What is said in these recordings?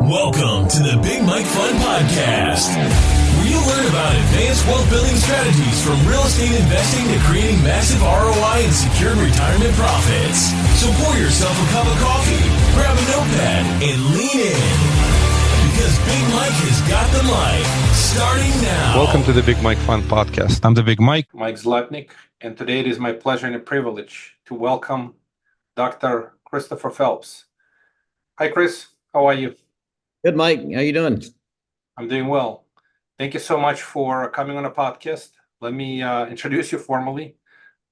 Welcome to the Big Mike Fun Podcast, where you'll learn about advanced wealth building strategies from real estate investing to creating massive ROI and secured retirement profits. So pour yourself a cup of coffee, grab a notepad, and lean in, because Big Mike has got the mic, starting now. Welcome to the Big Mike Fun Podcast. I'm the Big Mike Zlatnik, and today it is my pleasure and a privilege to welcome Dr. Christopher Phelps. Hi, Chris. How are you? Good, Mike. How you doing? I'm doing well. Thank you so much for coming on a podcast. Let me introduce you formally.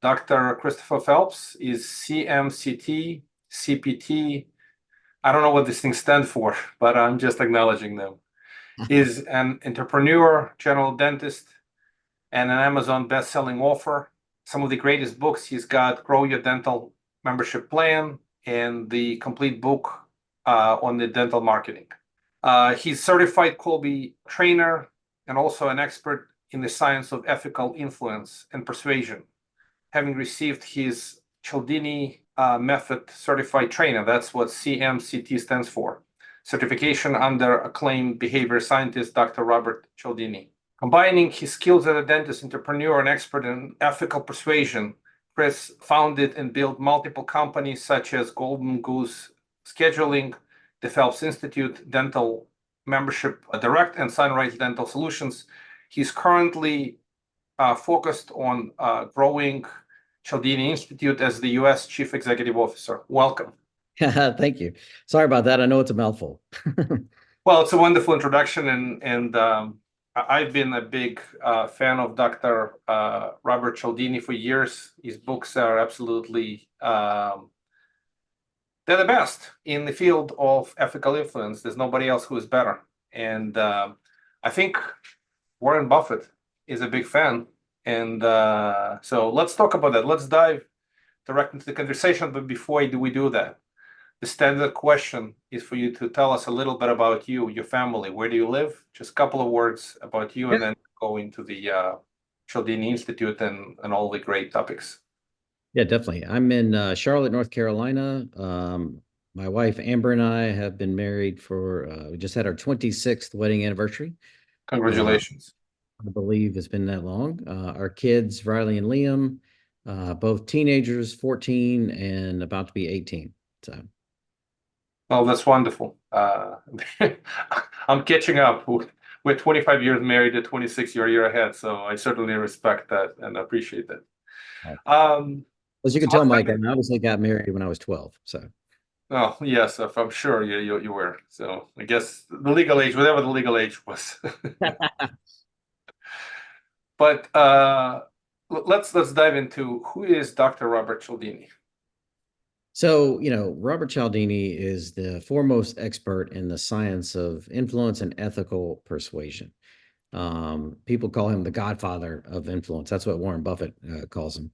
Dr. Christopher Phelps is CMCT, CPT. I don't know what these things stand for, but I'm just acknowledging them. He's an entrepreneur, general dentist, and an Amazon best-selling author. Some of the greatest books he's got: Grow Your Dental Membership Plan and the complete book on the dental marketing. He's certified Colby trainer and also an expert in the science of ethical influence and persuasion, having received his Cialdini method certified trainer. That's what CMCT stands for. Certification under acclaimed behavior scientist, Dr. Robert Cialdini. Combining his skills as a dentist, entrepreneur, and expert in ethical persuasion, Chris founded and built multiple companies such as Goose Scheduling, the Phelps Institute, Dental Membership Direct, and Sunrise Dental Solutions. He's currently focused on growing Cialdini Institute as the U.S. Chief Executive Officer. Welcome. Thank you. Sorry about that. I know it's a mouthful. Well, it's a wonderful introduction, and I've been a big fan of Dr. Robert Cialdini for years. His books are absolutely they're the best in the field of ethical influence. There's nobody else who is better. And I think Warren Buffett is a big fan. And so let's talk about that. Let's dive direct into the conversation. But before we do that, the standard question is for you to tell us a little bit about you, your family. Where do you live? Just a couple of words about you, and then go into the Cialdini Institute and all the great topics. Yeah, definitely. I'm in Charlotte, North Carolina. My wife, Amber, and I have been married for, we just had our 26th wedding anniversary. Congratulations. I believe it's been that long. Our kids, Riley and Liam, both teenagers, 14 and about to be 18. So. Oh, that's wonderful. I'm catching up. We're 25 years married, a 26-year ahead. So I certainly respect that and appreciate that. As you can tell, Mike, I obviously got married when I was 12. So. Oh, yes, I'm sure you were. So I guess the legal age, whatever the legal age was. But let's dive into who is Dr. Robert Cialdini. So, Robert Cialdini is the foremost expert in the science of influence and ethical persuasion. People call him the godfather of influence. That's what Warren Buffett calls him.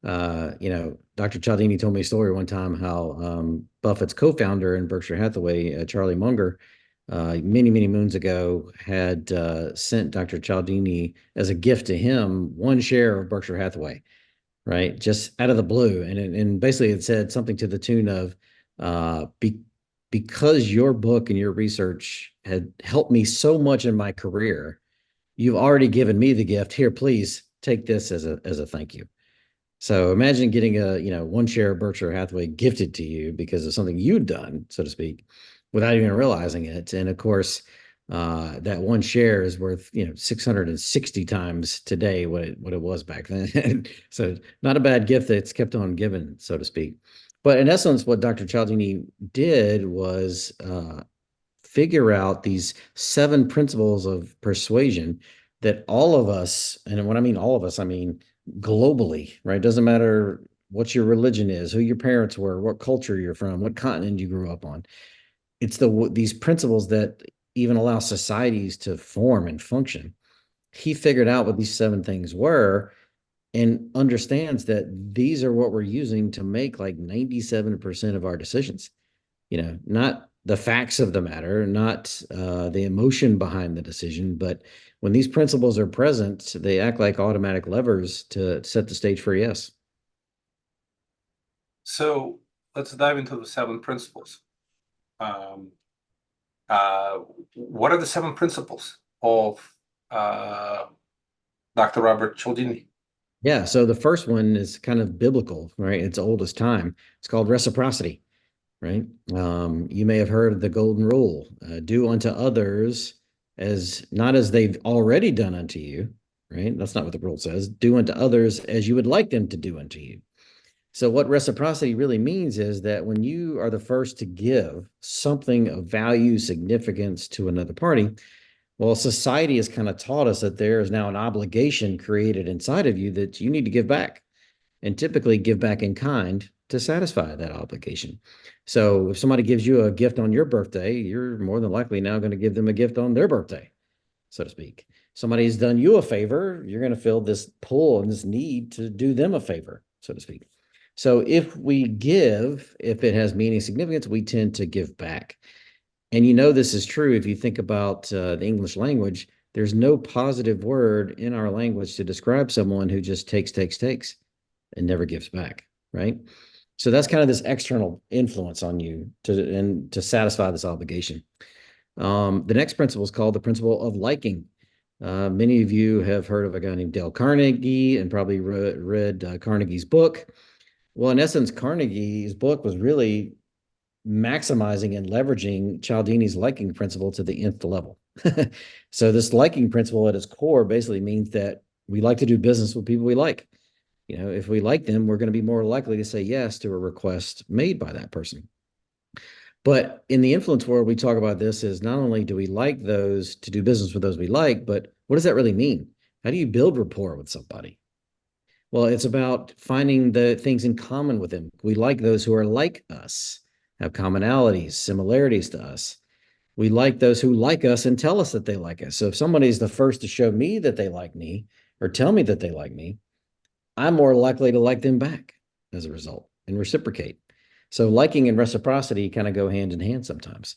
Dr. Cialdini told me a story one time how Buffett's co-founder in Berkshire Hathaway, Charlie Munger, many, many moons ago had sent Dr. Cialdini as a gift to him 1 share of Berkshire Hathaway, right? Just out of the blue. And basically it said something to the tune of, because your book and your research had helped me so much in my career, you've already given me the gift. Here, please take this as a thank you. So imagine getting a 1 share of Berkshire Hathaway gifted to you because of something you'd done, so to speak, without even realizing it. And of course, that 1 share is worth 660 times today what it was back then. So not a bad gift that's kept on giving, so to speak. But in essence, what Dr. Cialdini did was figure out these 7 principles of persuasion that all of us, and when I mean all of us, I mean globally, right? Doesn't matter what your religion is, who your parents were, what culture you're from, what continent you grew up on. It's these principles that even allow societies to form and function. He figured out what these 7 things were and understands that these are what we're using to make like 97% of our decisions. Not the facts of the matter, not the emotion behind the decision, but when these principles are present, they act like automatic levers to set the stage for yes. So let's dive into the 7 principles. What are the 7 principles of Dr. Robert Cialdini? Yeah, so the first one is kind of biblical, right? It's old as time. It's called reciprocity, right? You may have heard of the golden rule: do unto others as not as they've already done unto you, right? That's not what the rule says. Do unto others as you would like them to do unto you. So, what reciprocity really means is that when you are the first to give something of value, significance to another party, well, society has kind of taught us that there is now an obligation created inside of you that you need to give back, and typically give back in kind to satisfy that obligation. So if somebody gives you a gift on your birthday, you're more than likely now going to give them a gift on their birthday, so to speak. Somebody's done you a favor, you're going to feel this pull and this need to do them a favor, so to speak. So if we give, if it has meaning, significance, we tend to give back. And you know this is true if you think about the English language. There's no positive word in our language to describe someone who just takes, and never gives back, right? So that's kind of this external influence on you to satisfy this obligation. The next principle is called the principle of liking. Many of you have heard of a guy named Dale Carnegie and probably read Carnegie's book. Well, in essence, Carnegie's book was really maximizing and leveraging Cialdini's liking principle to the nth level. So this liking principle at its core basically means that we like to do business with people we like. You know, if we like them, we're going to be more likely to say yes to a request made by that person. But in the influence world, we talk about this as not only do we like those to do business with those we like, but what does that really mean? How do you build rapport with somebody? Well, it's about finding the things in common with them. We like those who are like us, have commonalities, similarities to us. We like those who like us and tell us that they like us. So if somebody's the first to show me that they like me or tell me that they like me, I'm more likely to like them back as a result and reciprocate. So liking and reciprocity kind of go hand in hand sometimes.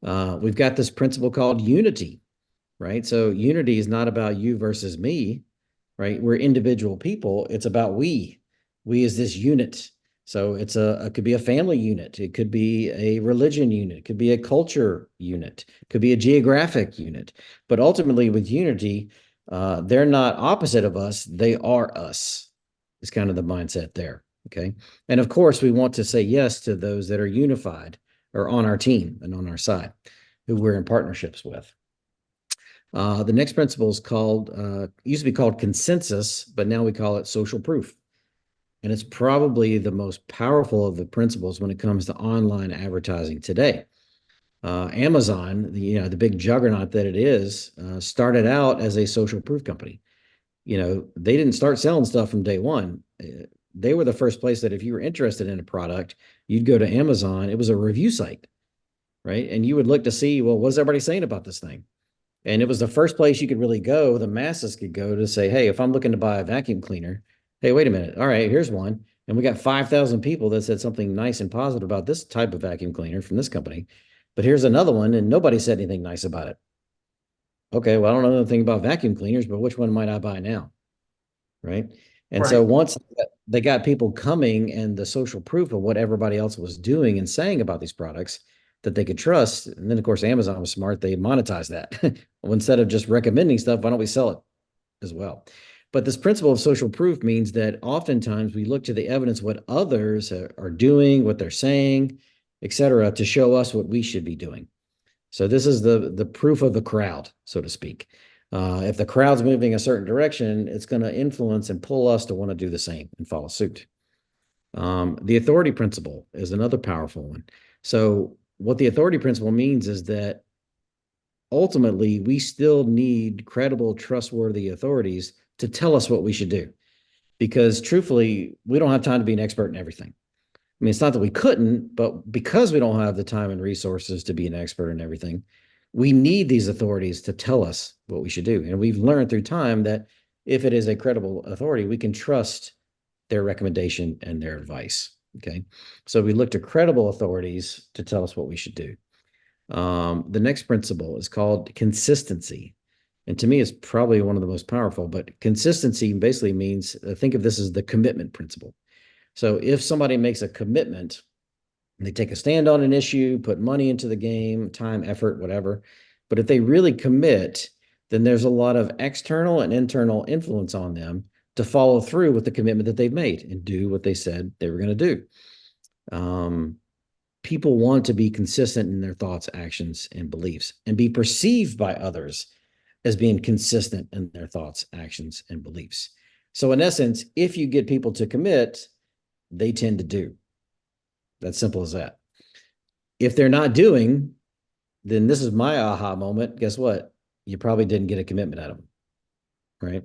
We've got this principle called unity, right? So unity is not about you versus me, right? We're individual people. It's about we as this unit. So it could be a family unit. It could be a religion unit. It could be a culture unit. It could be a geographic unit. But ultimately with unity, they're not opposite of us. They are us is kind of the mindset there. Okay. And of course, we want to say yes to those that are unified or on our team and on our side, who we're in partnerships with. The next principle is called, used to be called consensus, but now we call it social proof. And it's probably the most powerful of the principles when it comes to online advertising today. Amazon, the big juggernaut that it is, started out as a social proof company. They didn't start selling stuff from day one. They were the first place that if you were interested in a product, you'd go to Amazon. It was a review site, right? And you would look to see, well, what's everybody saying about this thing? And it was the first place you could really go, the masses could go to say, hey, if I'm looking to buy a vacuum cleaner, hey, wait a minute. All right, here's one. And we got 5,000 people that said something nice and positive about this type of vacuum cleaner from this company. But here's another one, and nobody said anything nice about it. Okay, well, I don't know anything about vacuum cleaners, but which one might I buy now? Right. And Right. so once they got people coming and the social proof of what everybody else was doing and saying about these products that they could trust. And then, of course, Amazon was smart. They monetized that. Well, instead of just recommending stuff, why don't we sell it as well? But this principle of social proof means that oftentimes we look to the evidence, what others are doing, what they're saying, et cetera, to show us what we should be doing. So this is the proof of the crowd, so to speak. If the crowd's moving a certain direction, it's going to influence and pull us to want to do the same and follow suit. The authority principle is another powerful one. So what the authority principle means is that ultimately we still need credible, trustworthy authorities to tell us what we should do. Because truthfully, we don't have time to be an expert in everything. I mean, it's not that we couldn't, but because we don't have the time and resources to be an expert in everything, we need these authorities to tell us what we should do. And we've learned through time that if it is a credible authority, we can trust their recommendation and their advice. Okay. So we look to credible authorities to tell us what we should do. The next principle is called consistency. And to me, it's probably one of the most powerful, but consistency basically means, think of this as the commitment principle. So if somebody makes a commitment, They take a stand on an issue, put money into the game, time, effort, whatever. But if they really commit, then there's a lot of external and internal influence on them to follow through with the commitment that they've made and do what they said they were going to do. People want to be consistent in their thoughts, actions, and beliefs, and be perceived by others as being consistent in their thoughts, actions, and beliefs. So in essence, if you get people to commit, they tend to do. That's simple as that. If they're not doing, then this is my aha moment. Guess what? You probably didn't get a commitment out of them, right?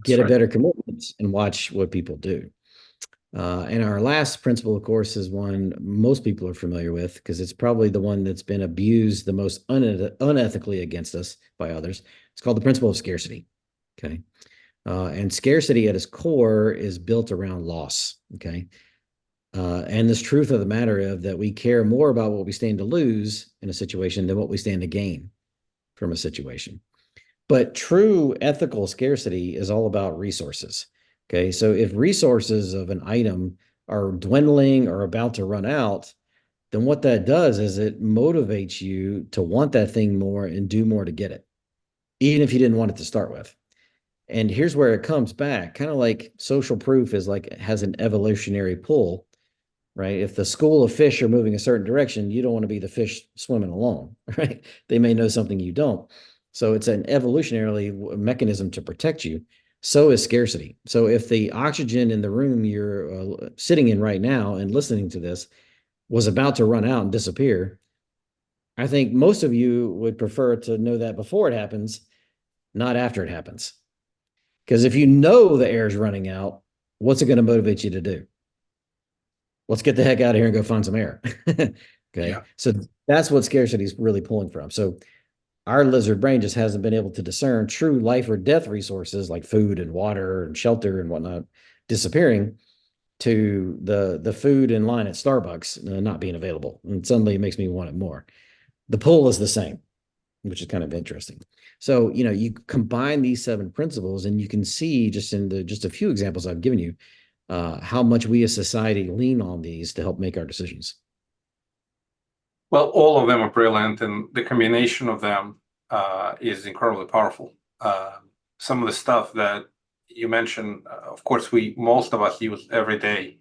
Get a better commitment and watch what people do. And our last principle, of course, is one most people are familiar with because it's probably the one that's been abused the most unethically against us by others. It's called the principle of scarcity. Okay. And scarcity at its core is built around loss. Okay. And this truth of the matter of that we care more about what we stand to lose in a situation than what we stand to gain from a situation. But true ethical scarcity is all about resources. Okay, so if resources of an item are dwindling or about to run out, then what that does is it motivates you to want that thing more and do more to get it, even if you didn't want it to start with. And here's where it comes back, kind of like social proof is like it has an evolutionary pull, right? If the school of fish are moving a certain direction, you don't want to be the fish swimming along, right? They may know something you don't. So it's an evolutionary mechanism to protect you. So is scarcity. So if the oxygen in the room you're sitting in right now and listening to this was about to run out and disappear, I think most of you would prefer to know that before it happens, not after it happens. Because if you know the air is running out, what's it going to motivate you to do? Let's get the heck out of here and go find some air. Okay. Yeah. So that's what scarcity is really pulling from. So our lizard brain just hasn't been able to discern true life or death resources like food and water and shelter and whatnot disappearing to the food in line at Starbucks not being available. And suddenly it makes me want it more. The pull is the same, which is kind of interesting. So, you combine these 7 principles and you can see just in just a few examples I've given you, how much we as society lean on these to help make our decisions. Well, all of them are brilliant, and the combination of them is incredibly powerful. Some of the stuff that you mentioned, of course, most of us use every day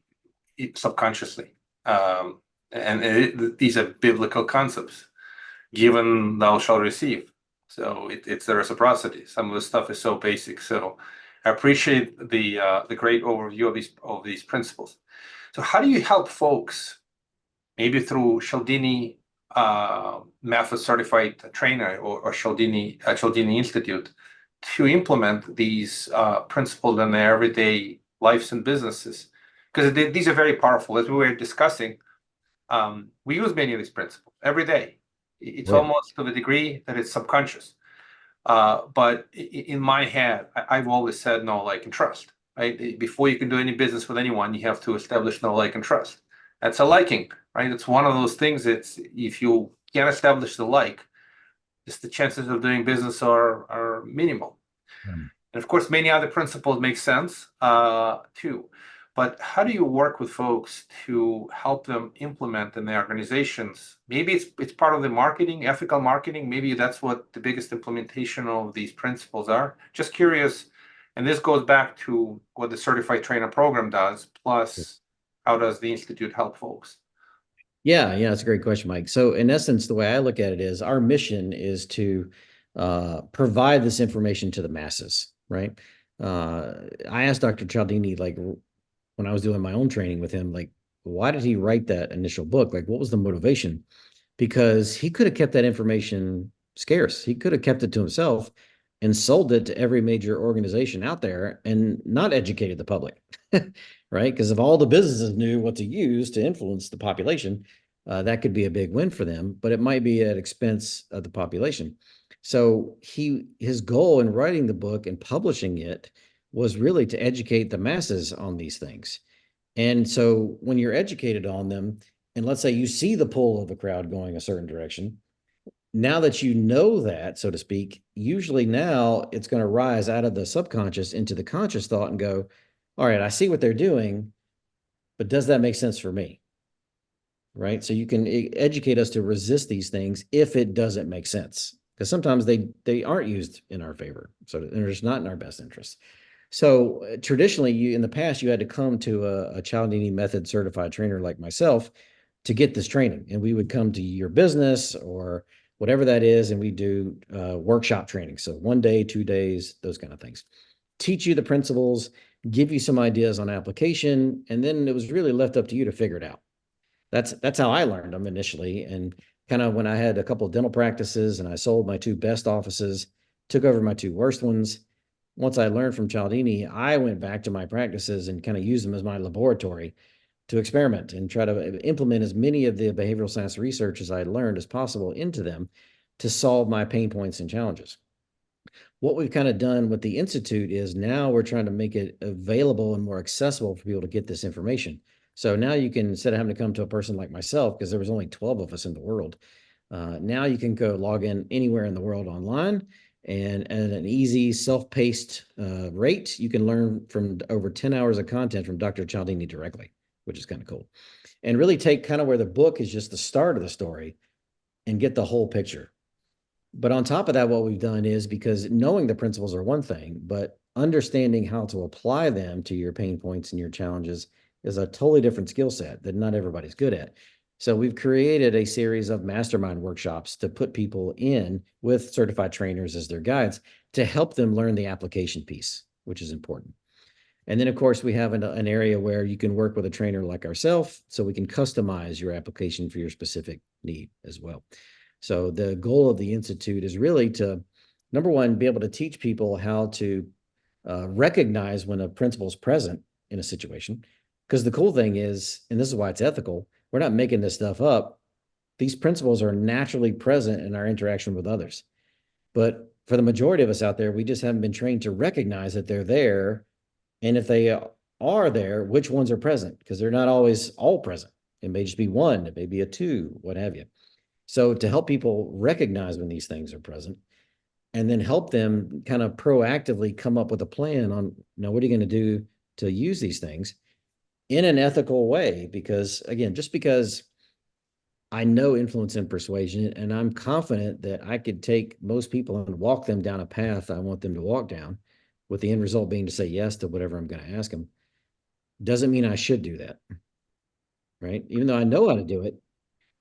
subconsciously, and these are biblical concepts. Given, thou shalt receive. So it's the reciprocity. Some of the stuff is so basic. So I appreciate the great overview of these principles. So how do you help folks, maybe through Cialdini method certified trainer or Cialdini Institute, to implement these principles in their everyday lives and businesses? Because these are very powerful. As we were discussing, we use many of these principles every day. It's almost to the degree that it's subconscious. But in my head, I've always said no, like, and trust. Right? Before you can do any business with anyone, you have to establish no, like, and trust. That's a liking, right? It's one of those things. It's if you can't establish the like, just the chances of doing business are minimal. And of course, many other principles make sense too. But how do you work with folks to help them implement in their organizations? Maybe it's part of the marketing, ethical marketing. Maybe that's what the biggest implementation of these principles are. Just curious. And this goes back to what the Certified Trainer Program does, plus how does the Institute help folks? Yeah, that's a great question, Mike. So in essence, the way I look at it is our mission is to provide this information to the masses, right? I asked Dr. Cialdini, like, when I was doing my own training with him, like, why did he write that initial book? Like, what was the motivation? Because he could have kept that information scarce. He could have kept it to himself and sold it to every major organization out there and not educated the public, right? Because if all the businesses knew what to use to influence the population, that could be a big win for them, but it might be at expense of the population. So his goal in writing the book and publishing it was really to educate the masses on these things. And so when you're educated on them, and let's say you see the pull of the crowd going a certain direction, now that you know that, so to speak, usually now it's going to rise out of the subconscious into the conscious thought and go, all right, I see what they're doing, but does that make sense for me? right? So you can educate us to resist these things if it doesn't make sense, because sometimes they aren't used in our favor, so they're just not in our best interest. So traditionally, in the past, you had to come to a Cialdini method certified trainer like myself to get this training, and we would come to your business or whatever that is, and we do workshop training. So 1 day, 2 days, those kind of things. Teach you the principles, give you some ideas on application, and then it was really left up to you to figure it out. That's how I learned them initially. And kind of when I had a couple of dental practices and I sold my 2 best offices, took over my 2 worst ones. Once I learned from Cialdini, I went back to my practices and kind of used them as my laboratory to experiment and try to implement as many of the behavioral science research as I learned as possible into them to solve my pain points and challenges. What we've kind of done with the Institute is now we're trying to make it available and more accessible for people to get this information. So now you can, instead of having to come to a person like myself, because there was only 12 of us in the world, now you can go log in anywhere in the world online, and at an easy self-paced rate, you can learn from over 10 hours of content from Dr. Cialdini directly, which is kind of cool. And really take kind of where the book is just the start of the story and get the whole picture. But on top of that, what we've done is, because knowing the principles are one thing, but understanding how to apply them to your pain points and your challenges is a totally different skill set that not everybody's good at. So we've created a series of mastermind workshops to put people in with certified trainers as their guides to help them learn the application piece, which is important. And then, of course, we have an area where you can work with a trainer like ourselves, so we can customize your application for your specific need as well. So the goal of the Institute is really to, number one, be able to teach people how to recognize when a principle is present in a situation. Because the cool thing is, and this is why it's ethical, we're not making this stuff up. These principles are naturally present in our interaction with others. But for the majority of us out there, we just haven't been trained to recognize that they're there. And if they are there, which ones are present? Because they're not always all present. It may just be one, it may be a 2, what have you. So to help people recognize when these things are present, and then help them kind of proactively come up with a plan on, what are you going to do to use these things in an ethical way? Because again, just because I know influence and persuasion, and I'm confident that I could take most people and walk them down a path I want them to walk down, with the end result being to say yes to whatever I'm going to ask them, doesn't mean I should do that, right? Even though I know how to do it,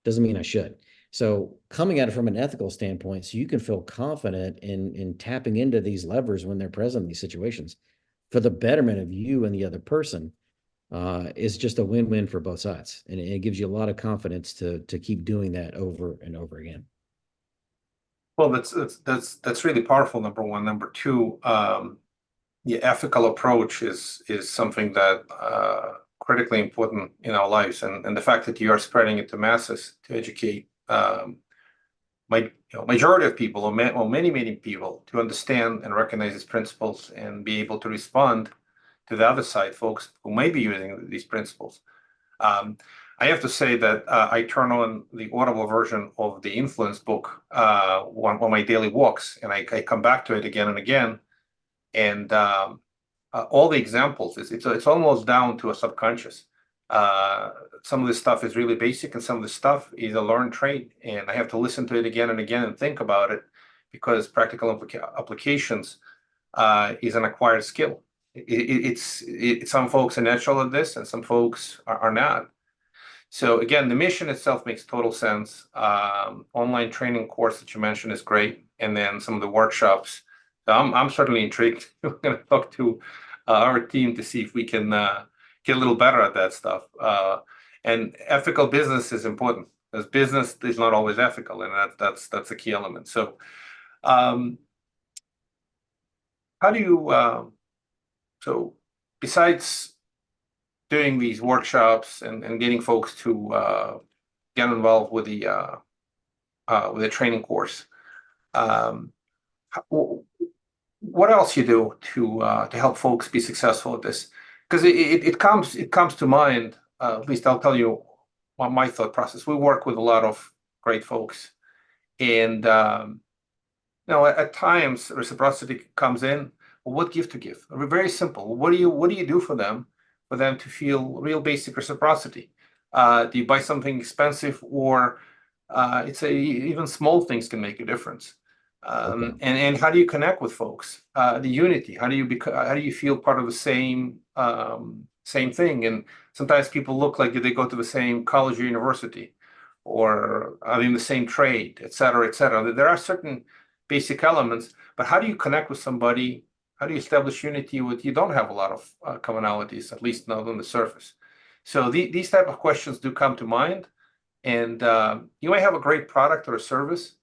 doesn't mean I should. So coming at it from an ethical standpoint, so you can feel confident in tapping into these levers when they're present in these situations for the betterment of you and the other person, is just a win-win for both sides. And it gives you a lot of confidence to keep doing that over and over again. Well, that's really powerful, number one. Number two, the ethical approach is something that critically important in our lives, and the fact that you are spreading it to masses to educate majority of people, or many people, to understand and recognize these principles and be able to respond to the other side, folks who may be using these principles. I have to say that I turn on the Audible version of the Influence book on my daily walks, and I come back to it again and again. And all the examples, it's almost down to a subconscious. Some of this stuff is really basic, and some of this stuff is a learned trait, and I have to listen to it again and again and think about it, because practical applications is an acquired skill. It's some folks are natural at this, and some folks are not. So again, the mission itself makes total sense. Online training course that you mentioned is great, and then some of the workshops. I'm certainly intrigued. We're going to talk to our team to see if we can get a little better at that stuff. And ethical business is important, because business is not always ethical, and that's a key element. So, how do you? So, besides doing these workshops and getting folks to get involved with the training course, what else you do to help folks be successful at this? Because it comes to mind. At least I'll tell you my thought process. We work with a lot of great folks, and at times reciprocity comes in. Well, what gift to give? Very simple. What do you do for them to feel real basic reciprocity? Do you buy something expensive, or even small things can make a difference. And how do you connect with folks? The unity. How do you feel part of the same thing? And sometimes people look like they go to the same college or university, or are in the same trade, et cetera, et cetera. There are certain basic elements, but how do you connect with somebody? How do you establish unity with you don't have a lot of commonalities, at least not on the surface? So these type of questions do come to mind. And you might have a great product or a service,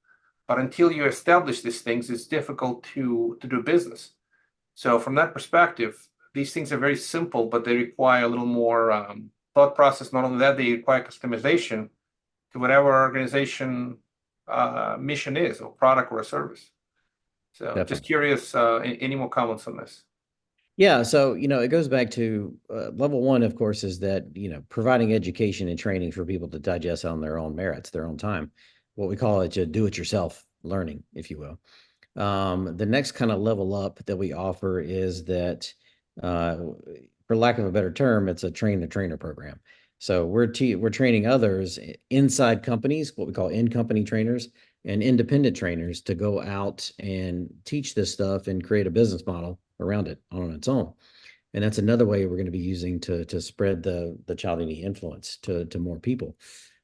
but until you establish these things, it's difficult to do business. So from that perspective, these things are very simple, but they require a little more thought process. Not only that, they require customization to whatever organization mission is, or product or a service. So Definitely. just curious, any more comments on this? Yeah, so it goes back to level one, of course, is that providing education and training for people to digest on their own merits, their own time. What we call it, do-it-yourself learning, if you will. The next kind of level up that we offer is that, for lack of a better term, it's a train-the-trainer program. So we're training others inside companies, what we call in-company trainers, and independent trainers to go out and teach this stuff and create a business model around it on its own. And that's another way we're going to be using to spread the Cialdini influence to more people.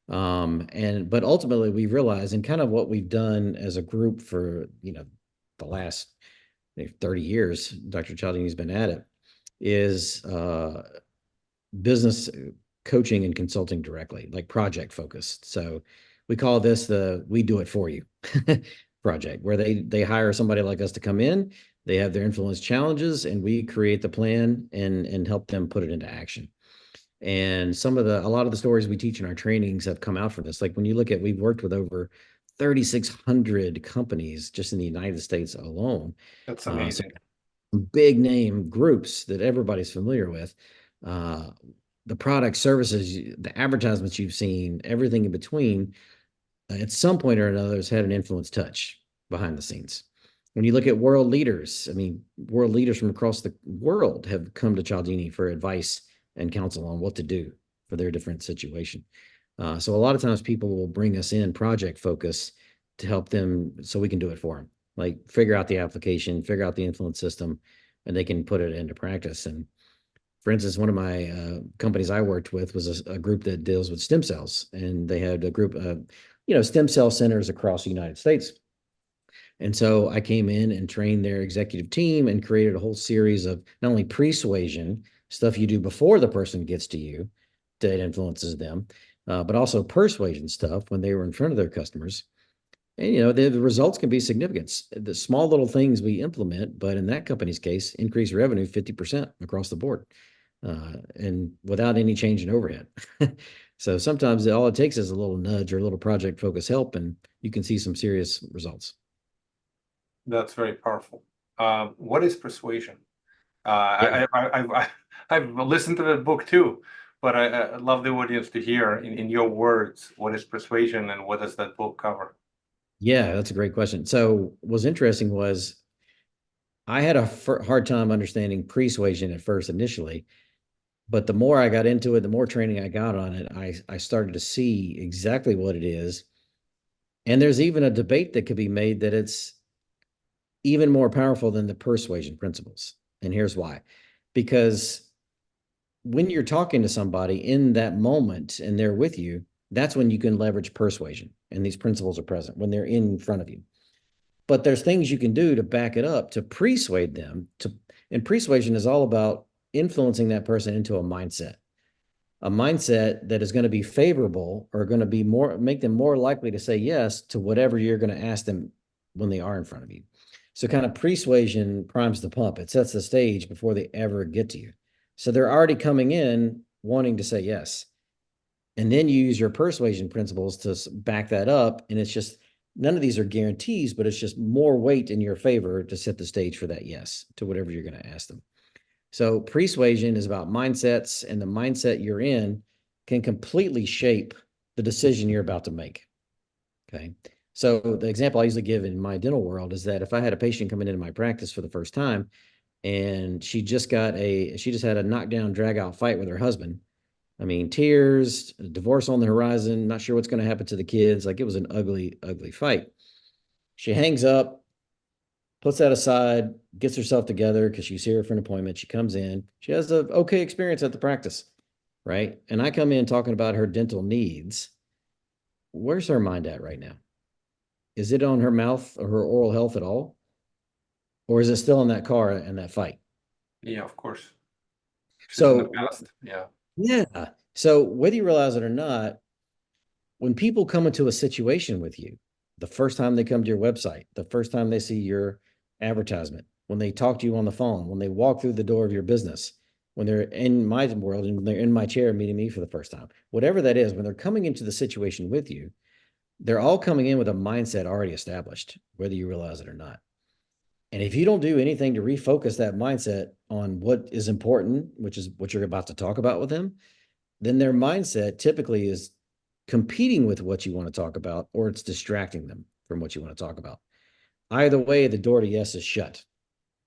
But ultimately we realize, and kind of what we've done as a group for the last 30 years, Dr. Cialdini's been at it, is business coaching and consulting directly, like project focused. So we call this the "we do it for you" project, where they hire somebody like us to come in. They have their influence challenges, and we create the plan and help them put it into action. And a lot of the stories we teach in our trainings have come out from this. Like when you look at, we've worked with over 3,600 companies just in the United States alone. That's amazing. Big name groups that everybody's familiar with. The product, services, the advertisements you've seen, everything in between, at some point or another has had an influence touch behind the scenes. When you look at world leaders, world leaders from across the world have come to Cialdini for advice and counsel on what to do for their different situation. So a lot of times people will bring us in project focus to help them so we can do it for them. Like figure out the application, figure out the influence system, and they can put it into practice. And for instance, one of my companies I worked with was a group that deals with stem cells, and they had a group of stem cell centers across the United States. And so I came in and trained their executive team and created a whole series of not only persuasion, stuff you do before the person gets to you that influences them, but also persuasion stuff when they were in front of their customers. And the results can be significant. The small little things we implement, but in that company's case, increase revenue 50% across the board, and without any change in overhead. So sometimes all it takes is a little nudge or a little project focus help, and you can see some serious results. That's very powerful. What is persuasion? I've listened to the book too, but I love the audience to hear in your words, what is persuasion and what does that book cover? Yeah, that's a great question. So what's interesting was I had a hard time understanding persuasion at first initially, but the more I got into it, the more training I got on it, I started to see exactly what it is. And there's even a debate that could be made that it's even more powerful than the persuasion principles. And here's why. Because when you're talking to somebody in that moment and they're with you, that's when you can leverage persuasion. And these principles are present when they're in front of you. But there's things you can do to back it up, to persuade them. And persuasion is all about influencing that person into a mindset that is going to be favorable or going to make them more likely to say yes to whatever you're going to ask them when they are in front of you. So kind of persuasion primes the pump. It sets the stage before they ever get to you. So they're already coming in wanting to say yes. And then you use your persuasion principles to back that up. And it's just, none of these are guarantees, but it's just more weight in your favor to set the stage for that yes to whatever you're going to ask them. So persuasion is about mindsets, and the mindset you're in can completely shape the decision you're about to make. Okay. So the example I usually give in my dental world is that if I had a patient coming into my practice for the first time and she just had a knockdown, drag out fight with her husband, I mean, tears, divorce on the horizon, not sure what's going to happen to the kids. Like it was an ugly, ugly fight. She hangs up, puts that aside, gets herself together because she's here for an appointment. She comes in. She has an okay experience at the practice, right? And I come in talking about her dental needs. Where's her mind at right now? Is it on her mouth or her oral health at all? Or is it still in that car and that fight? Yeah, of course. She's in the So, past. Yeah. yeah. So, whether you realize it or not, when people come into a situation with you, the first time they come to your website, the first time they see your advertisement, when they talk to you on the phone, when they walk through the door of your business, when they're in my world and when they're in my chair meeting me for the first time, whatever that is, when they're coming into the situation with you, they're all coming in with a mindset already established, whether you realize it or not. And if you don't do anything to refocus that mindset on what is important, which is what you're about to talk about with them, then their mindset typically is competing with what you want to talk about, or it's distracting them from what you want to talk about. Either way, the door to yes is shut.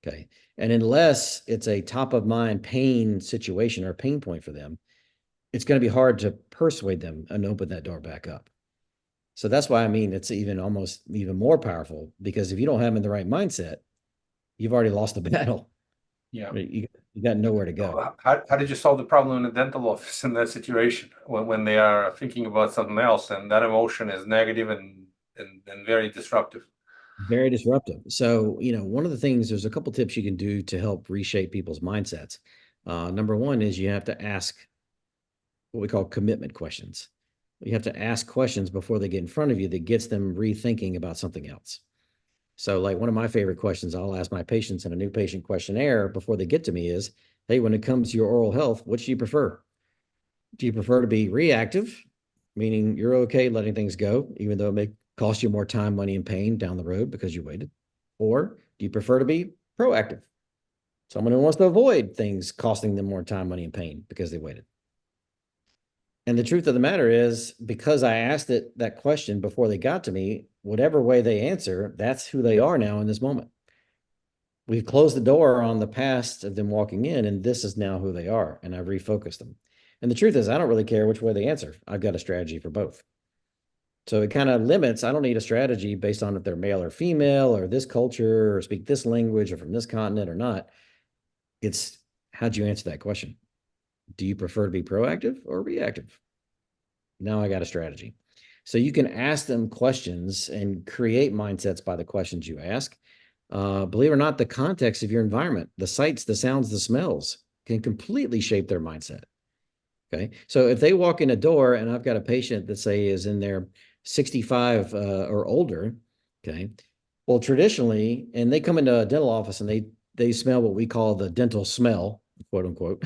Okay. And unless it's a top of mind pain situation or pain point for them, it's going to be hard to persuade them and open that door back up. So that's why I mean it's even almost even more powerful, because if you don't have them in the right mindset, you've already lost the battle. Yeah. You got nowhere to go. How did you solve the problem in the dental office in that situation when they are thinking about something else and that emotion is negative and very disruptive? Very disruptive. So, one of the things, there's a couple tips you can do to help reshape people's mindsets. Number one is you have to ask what we call commitment questions. You have to ask questions before they get in front of you that gets them rethinking about something else. So, like one of my favorite questions I'll ask my patients in a new patient questionnaire before they get to me is, hey, when it comes to your oral health, what do you prefer? Do you prefer to be reactive, meaning you're okay letting things go, even though it may cost you more time, money, and pain down the road because you waited? Or do you prefer to be proactive, someone who wants to avoid things costing them more time, money, and pain because they waited? And the truth of the matter is, because I asked that question before they got to me, whatever way they answer, that's who they are now in this moment. We've closed the door on the past of them walking in, and this is now who they are. And I've refocused them. And the truth is, I don't really care which way they answer. I've got a strategy for both. So it kind of limits, I don't need a strategy based on if they're male or female or this culture or speak this language or from this continent or not. It's how'd you answer that question? Do you prefer to be proactive or reactive? Now I got a strategy. So you can ask them questions and create mindsets by the questions you ask. Believe it or not, the context of your environment, the sights, the sounds, the smells can completely shape their mindset. Okay. So if they walk in a door and I've got a patient that say is in their 65 or older, okay. Well, traditionally, and they come into a dental office and they smell what we call the dental smell, quote unquote,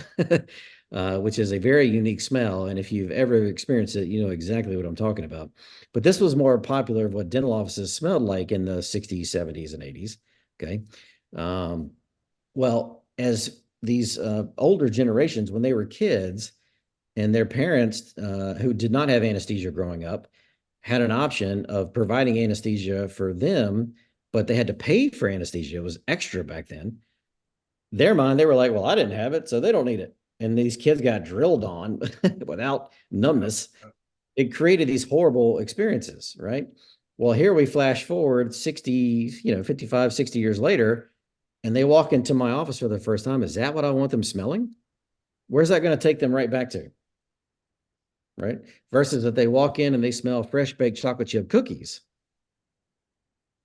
which is a very unique smell. And if you've ever experienced it, you know exactly what I'm talking about. But this was more popular of what dental offices smelled like in the 60s, 70s, and 80s. Okay. Well, as these older generations, when they were kids, and their parents, who did not have anesthesia growing up, had an option of providing anesthesia for them, but they had to pay for anesthesia. It was extra back then. Their mind, they were like, well, I didn't have it, so they don't need it. And these kids got drilled on without numbness. It created these horrible experiences, right? Well, here we flash forward 60, 55, 60 years later, and they walk into my office for the first time. Is that what I want them smelling? Where's that going to take them right back to? Right? Versus if they walk in and they smell fresh baked chocolate chip cookies.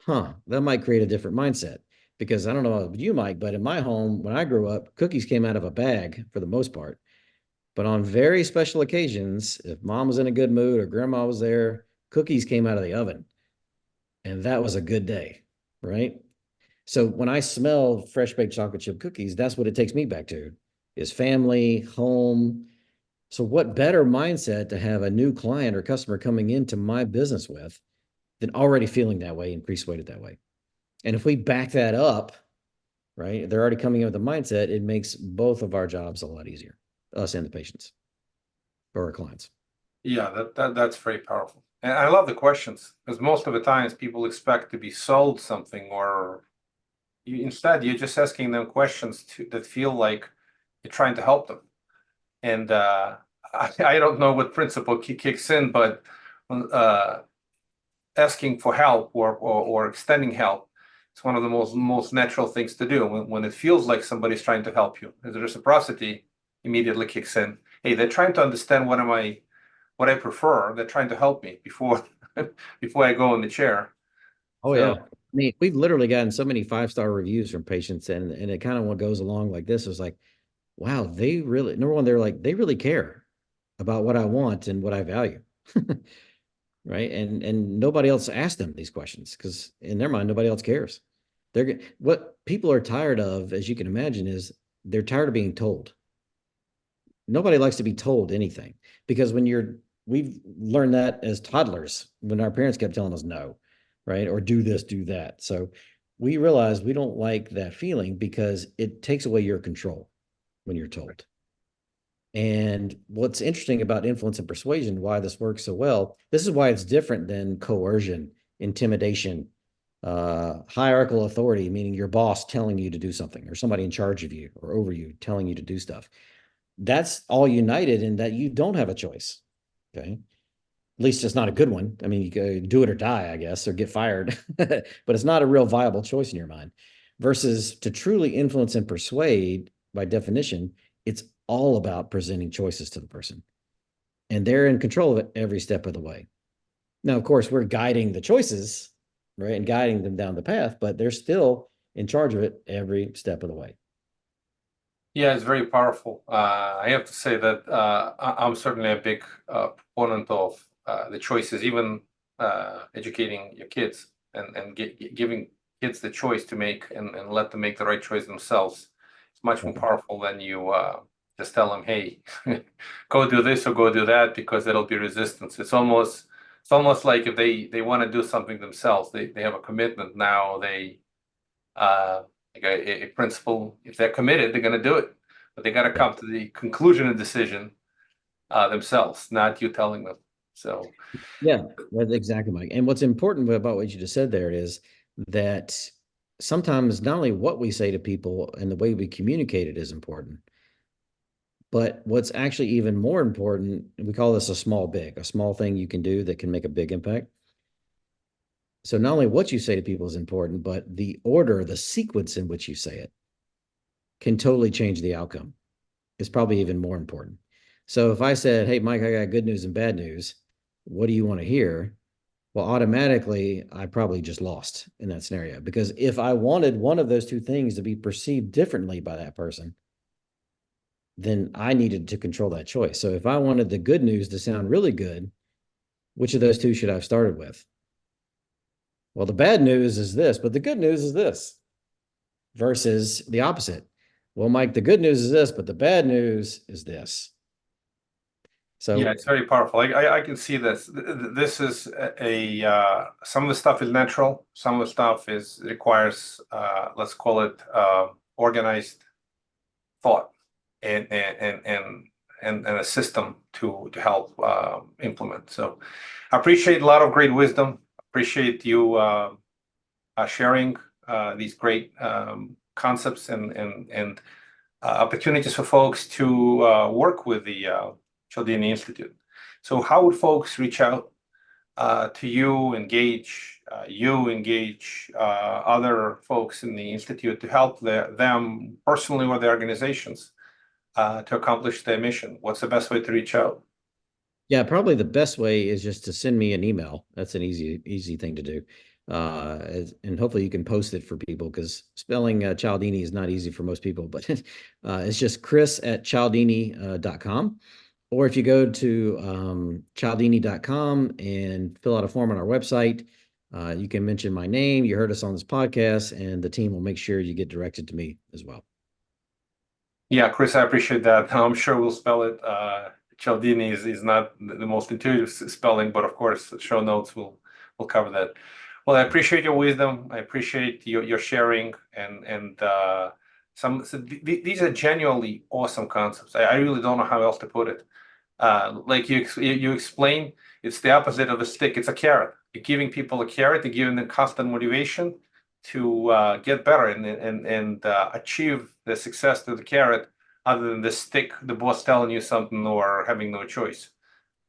That might create a different mindset, because I don't know about you, Mike, but in my home, when I grew up, cookies came out of a bag for the most part. But on very special occasions, if mom was in a good mood or grandma was there, cookies came out of the oven. And that was a good day, right? So when I smell fresh baked chocolate chip cookies, that's what it takes me back to, is family, home. So what better mindset to have a new client or customer coming into my business with than already feeling that way and persuaded that way? And if we back that up, right, they're already coming in with a mindset, it makes both of our jobs a lot easier, us and the patients or our clients. Yeah, that's very powerful. And I love the questions, because most of the times people expect to be sold something, or instead you're just asking them questions that feel like you're trying to help them. And I don't know what principle kicks in, but asking for help or extending help, it's one of the most natural things to do when it feels like somebody's trying to help you. The reciprocity immediately kicks in. Hey, they're trying to understand what I prefer. They're trying to help me before before I go in the chair. Oh So, yeah. I mean, we've literally gotten so many 5-star reviews from patients, and it kind of what goes along like this is like, wow, they really, number one, they're like, they really care about what I want and what I value. Right. And nobody else asked them these questions because in their mind, nobody else cares. What people are tired of, as you can imagine, is they're tired of being told. Nobody likes to be told anything because we've learned that as toddlers when our parents kept telling us no, right? Or do this, do that. So we realize we don't like that feeling because it takes away your control when you're told. And what's interesting about influence and persuasion, why this works so well, this is why it's different than coercion, intimidation, hierarchical authority, meaning your boss telling you to do something or somebody in charge of you or over you telling you to do stuff. That's all united in that you don't have a choice. Okay. At least it's not a good one. I mean, you could do it or die, I guess, or get fired, but it's not a real viable choice in your mind. Versus to truly influence and persuade, by definition, it's all about presenting choices to the person. And they're in control of it every step of the way. Now, of course, we're guiding the choices, right? And guiding them down the path, but they're still in charge of it every step of the way. yeah, it's very powerful. I have to say that I'm certainly a big proponent of the choices, even educating your kids and giving kids the choice to make and let them make the right choice themselves. It's much more powerful than you just tell them, hey, go do this or go do that, because it'll be resistance. It's almost like if they want to do something themselves, they have a commitment now. They like a principle, if they're committed, they're going to do it, but they got to come to the conclusion and decision themselves, not you telling them. So Yeah, that's exactly, Mike. And what's important about what you just said there is that sometimes not only what we say to people and the way we communicate it is important, but what's actually even more important, we call this a small thing you can do that can make a big impact. So not only what you say to people is important, but the order, the sequence in which you say it can totally change the outcome. It's probably even more important. So if I said, hey, Mike, I got good news and bad news, what do you want to hear? Well, automatically, I probably just lost in that scenario, because if I wanted one of those two things to be perceived differently by that person, then I needed to control that choice. So if I wanted the good news to sound really good, which of those two should I have started with? Well, the bad news is this, but the good news is this, versus the opposite. Well, Mike, the good news is this, but the bad news is this. So yeah, it's very powerful. I can see this. This is some of the stuff is natural. Some of the stuff requires let's call it organized thought and a system to help implement. So I appreciate a lot of great wisdom. Appreciate you sharing these great concepts and opportunities for folks to work with the Cialdini Institute. So how would folks reach out to you, engage other folks in the Institute to help them personally or their organizations to accomplish their mission? What's the best way to reach out? yeah, probably the best way is just to send me an email. That's an easy thing to do. And hopefully you can post it for people, because spelling Cialdini is not easy for most people, but it's just chris@cialdini.com. Or if you go to cialdini.com and fill out a form on our website, you can mention my name. You heard us on this podcast, and the team will make sure you get directed to me as well. Yeah, Chris, I appreciate that. I'm sure we'll spell it. Cialdini is not the most intuitive spelling, but of course, the show notes will cover that. Well, I appreciate your wisdom. I appreciate your sharing, and these are genuinely awesome concepts. I really don't know how else to put it. Like you explain, it's the opposite of a stick. It's a carrot. You're giving people a carrot. You're giving them constant motivation to get better and achieve the success through the carrot. other than the boss telling you something or having no choice.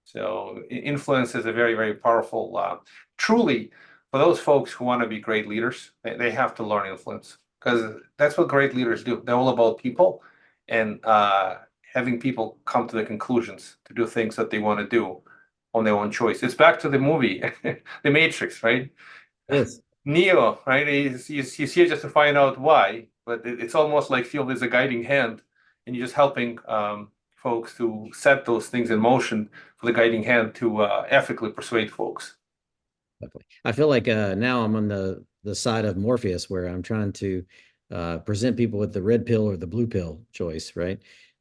So influence is a very, very powerful, truly, for those folks who want to be great leaders, they have to learn influence, because that's what great leaders do. They're all about people and having people come to the conclusions to do things that they want to do on their own choice. It's back to the movie, The Matrix, right? Yes. Neo, right? He's here just to find out why, but it's almost like feel there's a guiding hand, and you're just helping folks to set those things in motion for the guiding hand to ethically persuade folks. Definitely. I feel like now I'm on the side of Morpheus, where I'm trying to present people with the red pill or the blue pill choice, right?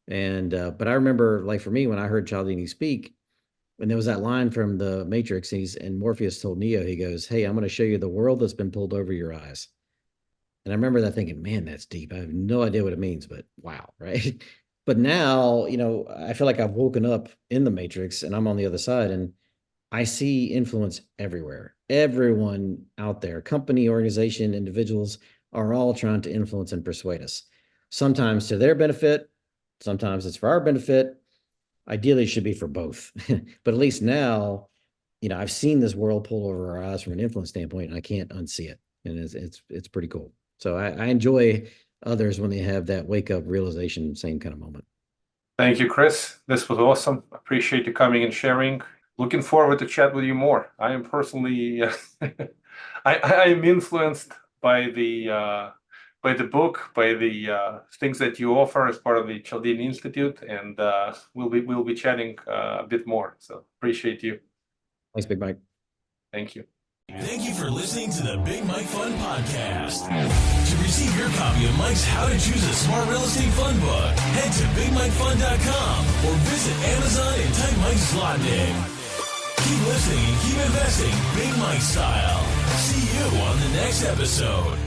And but I remember, like for me, when I heard Cialdini speak, when there was that line from the Matrix, and Morpheus told Neo, he goes, "Hey, I'm going to show you the world that's been pulled over your eyes." And I remember that thinking, man, that's deep. I have no idea what it means, but wow, right? But now, I feel like I've woken up in the Matrix and I'm on the other side, and I see influence everywhere. Everyone out there, company, organization, individuals are all trying to influence and persuade us. Sometimes to their benefit, sometimes it's for our benefit. Ideally, it should be for both. But at least now, I've seen this world pull over our eyes from an influence standpoint, and I can't unsee it. And it's pretty cool. So I enjoy others when they have that wake up realization, same kind of moment. Thank you, Chris. This was awesome. Appreciate you coming and sharing. Looking forward to chat with you more. I am personally, I am influenced by the book, by the things that you offer as part of the Cialdini Institute, and we'll be chatting a bit more. So appreciate you. Thanks, Big Mike. Thank you. Thank you for listening to the Big Mike Fund Podcast. To receive your copy of Mike's How to Choose a Smart Real Estate Fund book, head to BigMikeFund.com or visit Amazon and type Mike's slot name. Keep listening and keep investing Big Mike style. See you on the next episode.